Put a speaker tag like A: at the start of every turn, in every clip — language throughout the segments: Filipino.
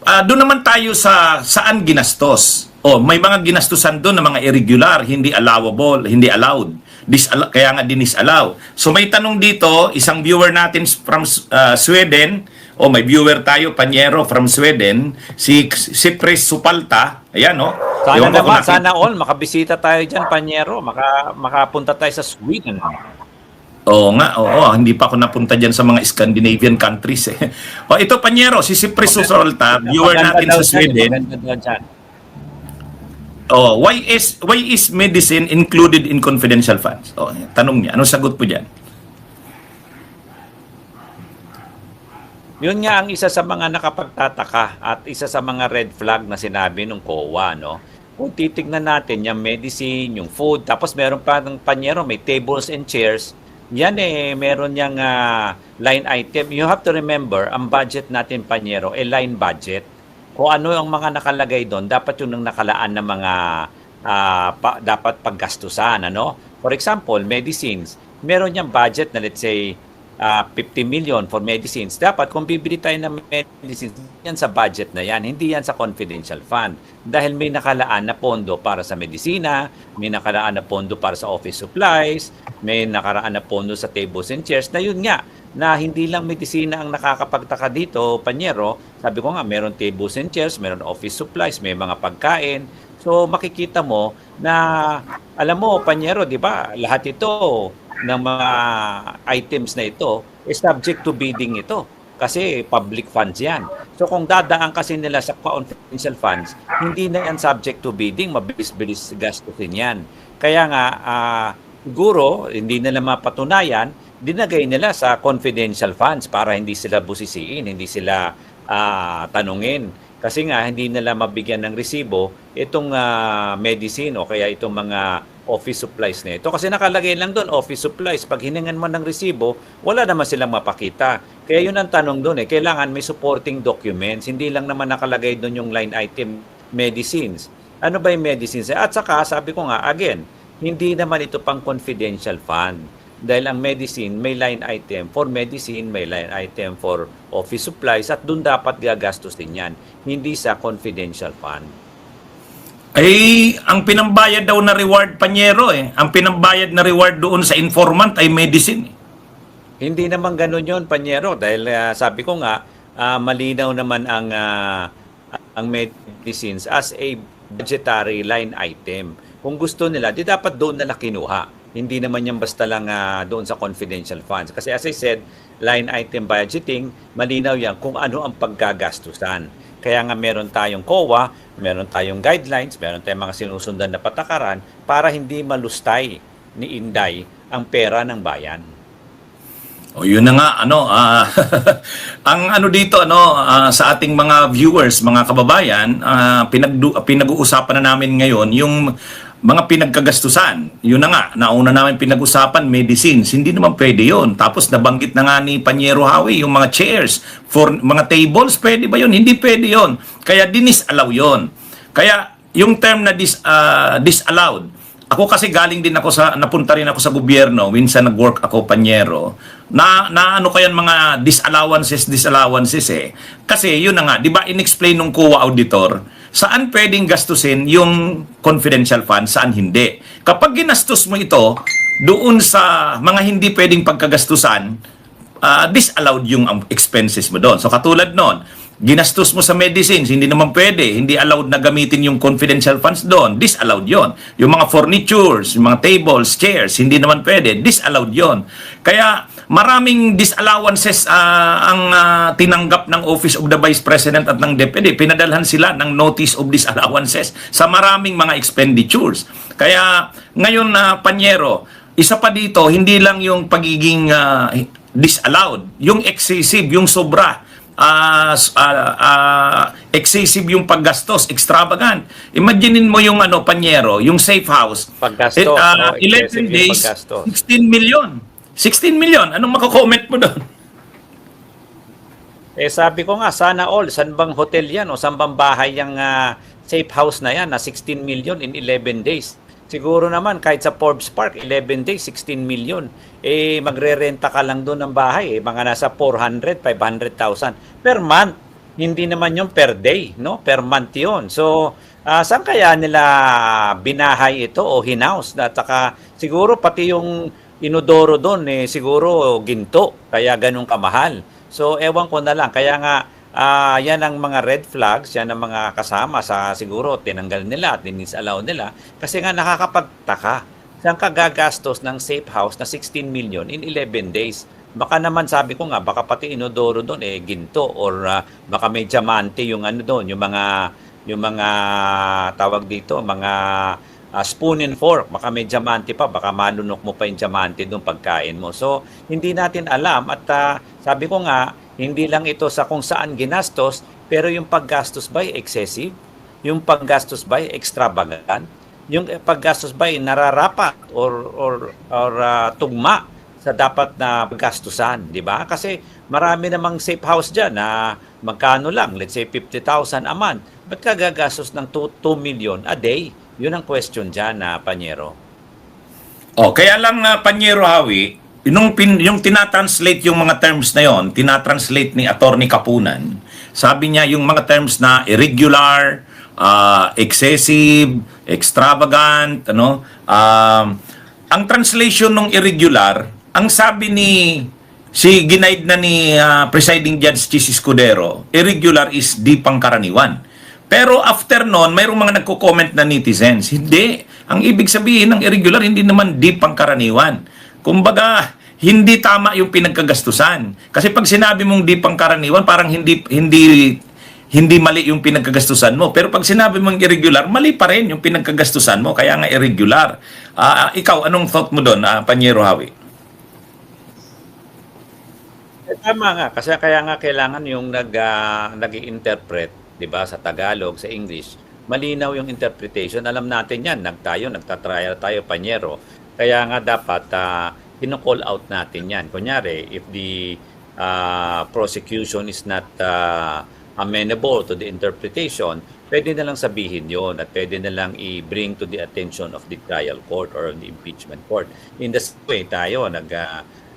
A: Doon naman tayo sa saan ginastos. May mga ginastusan doon na mga irregular, hindi allowable, hindi allowed. Kaya nga dinisallow. So may tanong dito, isang viewer natin from Sweden, may viewer tayo, Panyero from Sweden, si Cypres Supalta. Ayan, no?
B: Sana naman, sana all, makabisita tayo dyan, Panyero. Makapunta tayo sa Sweden.
A: Oo nga, hindi pa ako napunta dyan sa mga Scandinavian countries eh. Ito Panyero, si Cypres Supalta, viewer natin sa Sweden. Why is medicine included in confidential funds? Tanong niya, anong sagot po diyan?
B: Yun nga ang isa sa mga nakapagtataka at isa sa mga red flag na sinabi ng COA, no? Kung titignan natin yung medicine, yung food, tapos meron pa ng Panyero, may tables and chairs. Yan meron yang line item. You have to remember, ang budget natin, Panyero, line budget. Kung ano ang mga nakalagay doon, dapat yung nakalaan na mga dapat paggastusan. Ano? For example, medicines. Meron niyang budget na let's say 50 million for medicines. Dapat kung bibili tayo ng medicines, yan sa budget na yan, hindi yan sa confidential fund. Dahil may nakalaan na pondo para sa medisina, may nakalaan na pondo para sa office supplies, may nakalaan na pondo sa tables and chairs, na yun nga, na hindi lang medisina ang nakakapagtaka dito, Panyero. Sabi ko nga, meron tables and chairs, meron office supplies, may mga pagkain. So makikita mo na, alam mo, Panyero, di ba, lahat ito ng mga items na ito is subject to bidding ito. Kasi public funds yan. So kung dadaan kasi nila sa confidential funds, hindi na yan subject to bidding, mabilis-bilis gastusin yan. Kaya nga, siguro, hindi nila mapatunayan, dinagay nila sa confidential funds para hindi sila busisiin, hindi sila tanungin. Kasi nga, hindi nila mabigyan ng resibo itong medicine o kaya itong mga office supplies na ito. Kasi nakalagay lang doon, office supplies. Pag hiningan mo ng resibo, wala naman silang mapakita. Kaya yun ang tanong doon kailangan may supporting documents. Hindi lang naman nakalagay doon yung line item, medicines. Ano ba yung medicines? At saka, sabi ko nga, again, hindi naman ito pang confidential fund. Dahil ang medicine, may line item for medicine, may line item for office supplies, at doon dapat gagastos din yan. Hindi sa confidential fund.
A: Ang pinambayad daw na reward, Panyero ang pinambayad na reward doon sa informant ay medicine.
B: Hindi naman ganun yun, Panyero. Dahil sabi ko nga, malinaw naman ang medicines as a budgetary line item. Kung gusto nila, di dapat doon nila kinuha. Hindi naman yan basta lang doon sa confidential funds. Kasi as I said, line item budgeting, malinaw yan kung ano ang paggagastusan. Kaya nga meron tayong COA, meron tayong guidelines, meron tayong mga sinusundan na patakaran para hindi malustay ni Inday ang pera ng bayan.
A: Yun na nga, ang dito, sa ating mga viewers, mga kababayan, pinag-uusapan na namin ngayon yung mga pinagkagastusan. Yun na nga, nauna namin pinag-usapan, medicines. Hindi naman pwede yun. Tapos nabanggit na nga ni Panyero Hawi, yung mga chairs, for mga tables, pwede ba yun? Hindi pwede yun. Kaya disallow yun. Kaya yung term na disallowed, ako kasi galing din ako napunta rin ako sa gobyerno, minsan nag-work ako, Panyero, na ano kayan mga disallowances Kasi yun na nga, di ba in-explain nung COA auditor, saan pwedeng gastusin yung confidential fund, saan hindi. Kapag ginastos mo ito, doon sa mga hindi pwedeng pagkagastusan, disallowed yung expenses mo doon. So katulad noon, ginastos mo sa medicines, hindi naman pwede, hindi allowed na gamitin yung confidential funds doon, disallowed yon. Yung mga furnitures, yung mga tables, chairs, hindi naman pwede, disallowed yon. Kaya maraming disallowances ang tinanggap ng Office of the Vice President at ng DepEd. Pinadalhan sila ng notice of disallowances sa maraming mga expenditures. Kaya ngayon, Panyero, isa pa dito, hindi lang yung pagiging disallowed, yung excessive, yung sobra, excessive yung paggastos, extravagant. Imaginein mo yung Panyero, yung safe house.
B: Paggastos,
A: 11 days, 16 million. 16 million. Anong mako-comment mo doon?
B: Sabi ko nga, sana all. San bang hotel yan o san bang bahay yung safe house na yan na 16 million in 11 days? Siguro naman, kahit sa Forbes Park, 11 days, 16 million. Magre-renta ka lang doon ng bahay. Mga nasa 400, 500,000 per month. hindi naman yung per day, no? Per month yun. So, saan kaya nila binahay ito o hinaus? At saka, siguro pati yung inodoro doon, siguro ginto, kaya ganun kamahal. So, ewan ko na lang. Kaya nga, yan ang mga red flags, yan ang mga kasama sa siguro tinanggal nila at disallow nila. Kasi nga nakakapagtaka. Saan ka gagastos ng safe house na 16 million in 11 days? Baka naman sabi ko nga, baka pati inodoro doon ginto or baka may diamante yung ano doon, yung mga tawag dito, mga spoon and fork, baka may diamante pa, baka malunok mo pa yung diamante doon pagkain mo. So, hindi natin alam at sabi ko nga, hindi lang ito sa kung saan ginastos, pero yung paggastos ba ay excessive? Yung paggastos ba ay extravagant? Yung paggastos ba ay nararapat or tugma sa dapat na paggastusan, di ba? Kasi marami namang safe house diyan na magkano lang, let's say 50,000 a month. Ba't ka gagastos ng 2 million a day? Yun ang question diyan na Panyero.
A: Kaya lang Panyero Hawi, yung tinatranslate yung mga terms na yon, tinatranslate ni Attorney Kapunan. Sabi niya yung mga terms na irregular, excessive, extravagant, ang translation ng irregular, ang sabi ginaid na ni Presiding Judge Chis Escudero, irregular is di pangkaraniwan. Pero after noon, mayroong mga nagko-comment na netizens, hindi. Ang ibig sabihin ng irregular, hindi naman di pangkaraniwan. Kumbaga, hindi tama yung pinagkagastusan. Kasi pag sinabi mong di pangkaraniwan, parang hindi mali yung pinagkagastusan mo. Pero pag sinabi mong irregular, mali pa rin yung pinagkagastusan mo. Kaya nga irregular. Ikaw, anong thought mo doon, Panyero Hawi?
B: Tama nga, kasi kaya nga kailangan yung nag-i-interpret, 'di ba, sa Tagalog, sa English, malinaw yung interpretation. Alam natin 'yan, nagtatrial tayo, Panyero. Kaya nga dapat kino-call out natin 'yan. Kunyari, if the prosecution is not amenable to the interpretation, pwede na lang sabihin 'yon at pwede na lang i-bring to the attention of the trial court or the impeachment court. In the same way, tayo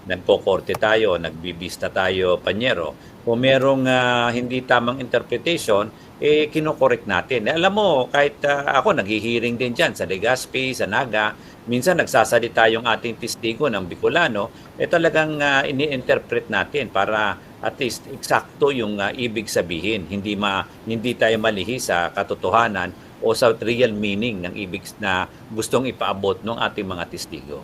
B: nagpokorte tayo, nagbibista tayo, Panyero. Kung merong hindi tamang interpretation, kinokorek natin. Alam mo, kahit ako, naghihiring din dyan sa Legazpi, sa Naga, minsan nagsasalita yung ating testigo ng Bicolano, talagang ini-interpret natin para at least eksakto yung ibig sabihin. Hindi tayo malihi sa katotohanan o sa real meaning ng ibig na gustong ipaabot ng ating mga testigo.